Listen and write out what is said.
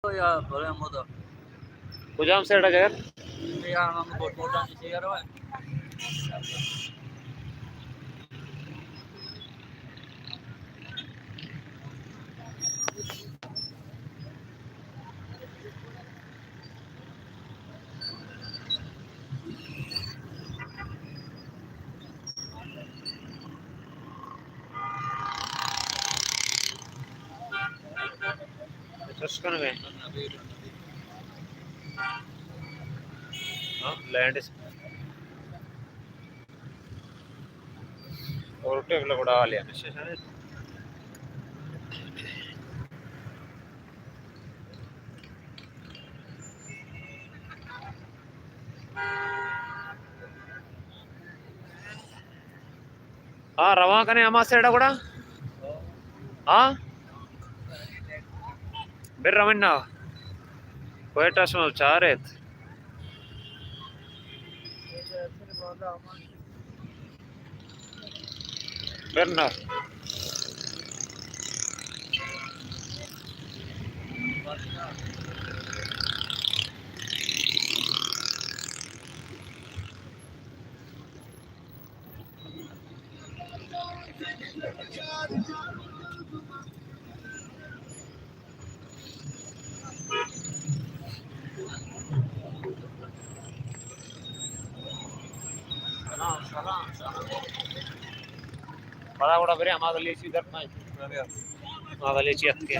Ya podemos dos. Kucağım serda jagat. Ya हम बहुत मोटा नीचे यार वो. Terus kan gak? Land is. Orte కూడా ఆవాలి స్టేషన్ रवा कने अमा सेड़ा కూడా बेर रमन्ना कोयटा सो चारेत बेरना बड़ा बड़ा बेरे हमारे लिए इधर ना हमारे लिए चियत के